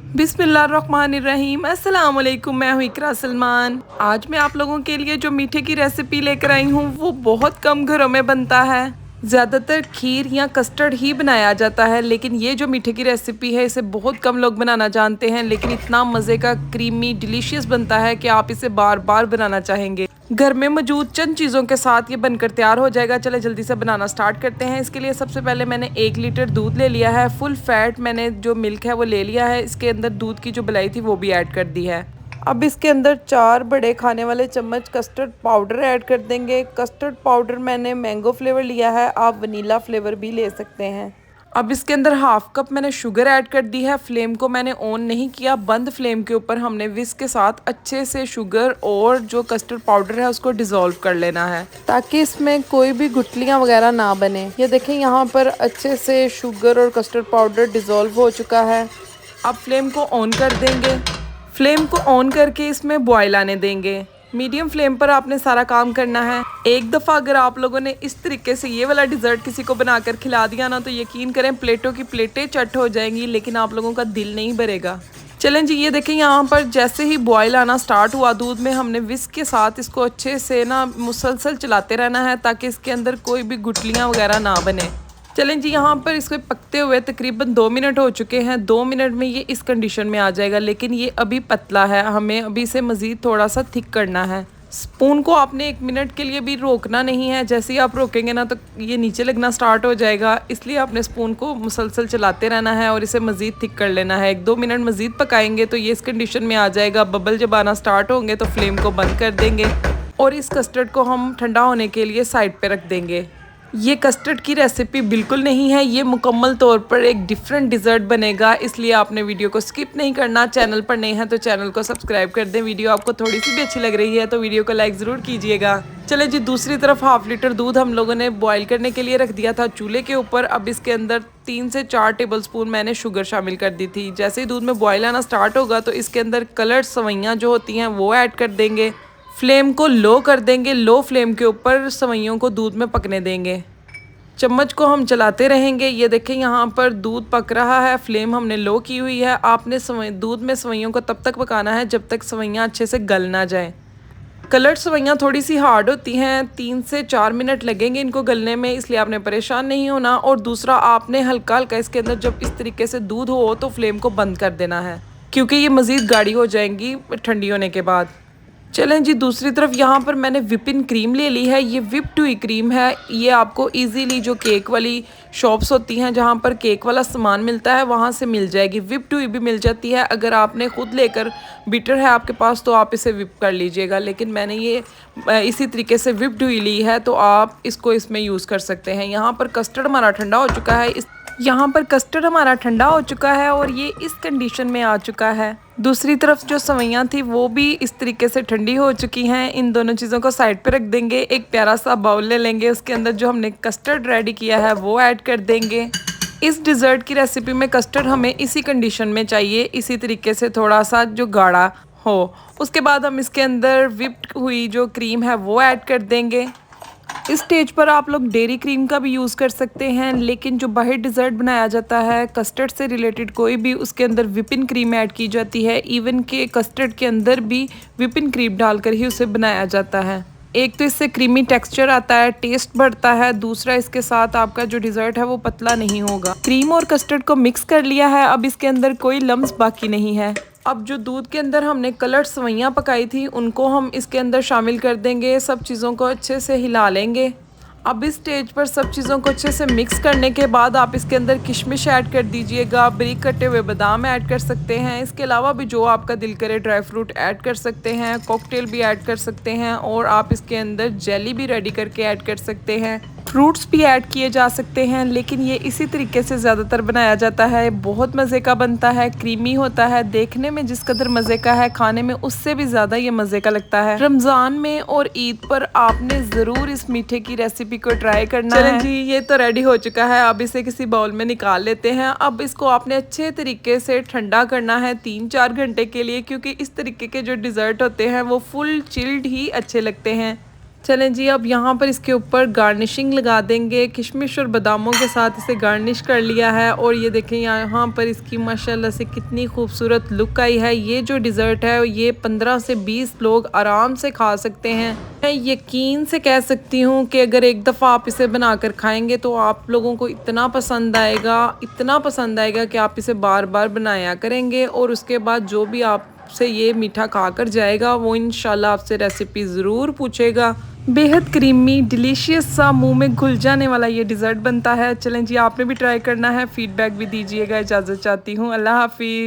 बिस्मिल्लाहिर्रहमानिर्रहीम। अस्सलाम वालेकुम। मैं हूँ इकरा सलमान। आज मैं आप लोगों के लिए जो मीठे की रेसिपी लेकर आई हूँ वो बहुत कम घरों में बनता है। ज़्यादातर खीर या कस्टर्ड ही बनाया जाता है, लेकिन ये जो मीठे की रेसिपी है इसे बहुत कम लोग बनाना जानते हैं, लेकिन इतना मज़े का क्रीमी डिलीशियस बनता है कि आप इसे बार बार बनाना चाहेंगे। घर में मौजूद चंद चीज़ों के साथ ये बनकर तैयार हो जाएगा। चले जल्दी से बनाना स्टार्ट करते हैं। इसके लिए सबसे पहले मैंने 1 लीटर दूध ले लिया है। फुल फैट मैंने जो मिल्क है वो ले लिया है। इसके अंदर दूध की जो मलाई थी वो भी ऐड कर दी है। अब इसके अंदर 4 बड़े खाने वाले चम्मच कस्टर्ड पाउडर ऐड कर देंगे। कस्टर्ड पाउडर मैंने मैंगो फ्लेवर लिया है, आप वनीला फ्लेवर भी ले सकते हैं। अब इसके अंदर हाफ कप मैंने शुगर ऐड कर दी है। फ्लेम को मैंने ऑन नहीं किया, बंद फ्लेम के ऊपर हमने विस्क के साथ अच्छे से शुगर और जो कस्टर्ड पाउडर है उसको डिज़ोल्व कर लेना है, ताकि इसमें कोई भी गुठलियाँ वगैरह ना बने। ये देखें यहाँ पर अच्छे से शुगर और कस्टर्ड पाउडर डिज़ोल्व हो चुका है। अब फ्लेम को ऑन कर देंगे। फ्लेम को ऑन करके इसमें बॉयल आने देंगे। मीडियम फ्लेम पर आपने सारा काम करना है। एक दफ़ा अगर आप लोगों ने इस तरीके से ये वाला डिज़र्ट किसी को बनाकर खिला दिया ना, तो यकीन करें प्लेटों की प्लेटें चट हो जाएंगी, लेकिन आप लोगों का दिल नहीं भरेगा। चलें जी, ये देखें यहाँ पर जैसे ही बॉयल आना स्टार्ट हुआ दूध में, हमने विस्क के साथ इसको अच्छे से ना मुसलसल चलाते रहना है, ताकि इसके अंदर कोई भी गुठलियाँ वगैरह ना बने। चलें जी, यहाँ पर इसको पकते हुए तकरीबन 2 मिनट हो चुके हैं। 2 मिनट में ये इस कंडीशन में आ जाएगा, लेकिन ये अभी पतला है, हमें अभी इसे मज़ीद थोड़ा सा थिक करना है। स्पून को आपने 1 मिनट के लिए भी रोकना नहीं है। जैसे ही आप रोकेंगे ना तो ये नीचे लगना स्टार्ट हो जाएगा, इसलिए आपने स्पून को मुसलसल चलाते रहना है और इसे मज़ीद थिक कर लेना है। 1-2 मिनट मज़ीद पकाएंगे तो ये इस कंडीशन में आ जाएगा। बबल जब आना स्टार्ट होंगे तो फ्लेम को बंद कर देंगे और इस कस्टर्ड को हम ठंडा होने के लिए साइड पर रख देंगे। ये कस्टर्ड की रेसिपी बिल्कुल नहीं है, ये मुकम्मल तौर पर एक डिफरेंट डिज़र्ट बनेगा, इसलिए आपने वीडियो को स्किप नहीं करना। चैनल पर नए हैं तो चैनल को सब्सक्राइब कर दें। वीडियो आपको थोड़ी सी भी अच्छी लग रही है तो वीडियो को लाइक ज़रूर कीजिएगा। चले जी, दूसरी तरफ हाफ लीटर दूध हम लोगों ने बॉईल करने के लिए रख दिया था चूल्हे के ऊपर। अब इसके अंदर 3 से 4 टेबल स्पून मैंने शुगर शामिल कर दी थी। जैसे ही दूध में बॉयल आना स्टार्ट होगा तो इसके अंदर कलर्ड सवैयाँ जो होती हैं वो ऐड कर देंगे। फ्लेम को लो कर देंगे। लो फ्लेम के ऊपर सवैयों को दूध में पकने देंगे। चम्मच को हम चलाते रहेंगे। ये देखें यहाँ पर दूध पक रहा है, फ्लेम हमने लो की हुई है। आपने दूध में सवैयों को तब तक पकाना है जब तक सवैयाँ अच्छे से गल ना जाए। कलर्ड सवैयाँ थोड़ी सी हार्ड होती हैं, 3 से 4 मिनट लगेंगे इनको गलने में, इसलिए आपने परेशान नहीं होना। और दूसरा, आपने हल्का हल्का इसके अंदर जब इस तरीके से दूध हो तो फ्लेम को बंद कर देना है, क्योंकि ये मज़ीद गाढ़ी हो जाएंगी ठंडी होने के बाद। चलें जी, दूसरी तरफ यहाँ पर मैंने विपिन क्रीम ले ली है। ये व्हिप्ड हुई क्रीम है। ये आपको इजीली जो केक वाली शॉप्स होती हैं जहाँ पर केक वाला सामान मिलता है वहाँ से मिल जाएगी। व्हिप्ड हुई भी मिल जाती है। अगर आपने ख़ुद लेकर बीटर है आपके पास तो आप इसे व्हिप कर लीजिएगा, लेकिन मैंने ये इसी तरीके से व्हिप्ड हुई ली है तो आप इसको इसमें यूज़ कर सकते हैं। यहाँ पर कस्टर्ड हमारा ठंडा हो चुका है। यहाँ पर कस्टर्ड हमारा ठंडा हो चुका है और ये इस कंडीशन में आ चुका है। दूसरी तरफ जो सवैयाँ थी वो भी इस तरीके से ठंडी हो चुकी हैं। इन दोनों चीज़ों को साइड पे रख देंगे। एक प्यारा सा बाउल ले लेंगे, उसके अंदर जो हमने कस्टर्ड रेडी किया है वो ऐड कर देंगे। इस डिज़र्ट की रेसिपी में कस्टर्ड हमें इसी कंडीशन में चाहिए, इसी तरीके से थोड़ा सा जो गाढ़ा हो। उसके बाद हम इसके अंदर व्हिप्ड हुई जो क्रीम है वो ऐड कर देंगे। इस स्टेज पर आप लोग डेयरी क्रीम का भी यूज़ कर सकते हैं, लेकिन जो बाहर डिज़र्ट बनाया जाता है कस्टर्ड से रिलेटेड कोई भी, उसके अंदर विपिन क्रीम ऐड की जाती है। इवन के कस्टर्ड के अंदर भी विपिन क्रीम डालकर ही उसे बनाया जाता है। एक तो इससे क्रीमी टेक्सचर आता है, टेस्ट बढ़ता है। दूसरा, इसके साथ आपका जो डिज़र्ट है वो पतला नहीं होगा। क्रीम और कस्टर्ड को मिक्स कर लिया है। अब इसके अंदर कोई लम्स बाकी नहीं है। अब जो दूध के अंदर हमने कलर्ड सवैयाँ पकाई थी उनको हम इसके अंदर शामिल कर देंगे। सब चीज़ों को अच्छे से हिला लेंगे। अब इस स्टेज पर सब चीज़ों को अच्छे से मिक्स करने के बाद आप इसके अंदर किशमिश ऐड कर दीजिएगा। बारीक कटे हुए बादाम ऐड कर सकते हैं। इसके अलावा भी जो आपका दिल करे ड्राई फ्रूट ऐड कर सकते हैं। कॉकटेल भी ऐड कर सकते हैं और आप इसके अंदर जेली भी रेडी करके ऐड कर सकते हैं। फ्रूट्स भी ऐड किए जा सकते हैं, लेकिन ये इसी तरीके से ज़्यादातर बनाया जाता है। बहुत मज़े का बनता है, क्रीमी होता है। देखने में जिस कदर मज़े का है, खाने में उससे भी ज़्यादा ये मज़े का लगता है। रमज़ान में और ईद पर आपने ज़रूर इस मीठे की रेसिपी को ट्राई करना है। चलें जी, ये तो रेडी हो चुका है। अब इसे किसी बाउल में निकाल लेते हैं। अब इसको आपने अच्छे तरीके से ठंडा करना है 3-4 घंटे के लिए, क्योंकि इस तरीके के जो डिज़र्ट होते हैं वो फुल चिल्ड ही अच्छे लगते हैं। चलें जी, अब यहाँ पर इसके ऊपर गार्निशिंग लगा देंगे। किशमिश और बादामों के साथ इसे गार्निश कर लिया है और ये देखें यहाँ पर इसकी माशाल्लाह से कितनी खूबसूरत लुक आई है। ये जो डिज़र्ट है ये 15 से 20 लोग आराम से खा सकते हैं। मैं यकीन से कह सकती हूँ कि अगर एक दफ़ा आप इसे बनाकर खाएंगे तो आप लोगों को इतना पसंद आएगा कि आप इसे बार बार बनाया करेंगे। और उसके बाद जो भी आपसे ये मीठा खाकर जाएगा वो इंशाल्लाह आपसे रेसिपी ज़रूर पूछेगा। बेहद क्रीमी डिलीशियस सा मुंह में घुल जाने वाला ये डिज़र्ट बनता है। चलें जी, आपने भी ट्राई करना है, फीडबैक भी दीजिएगा। इजाज़त चाहती हूँ, अल्लाह हाफिज़।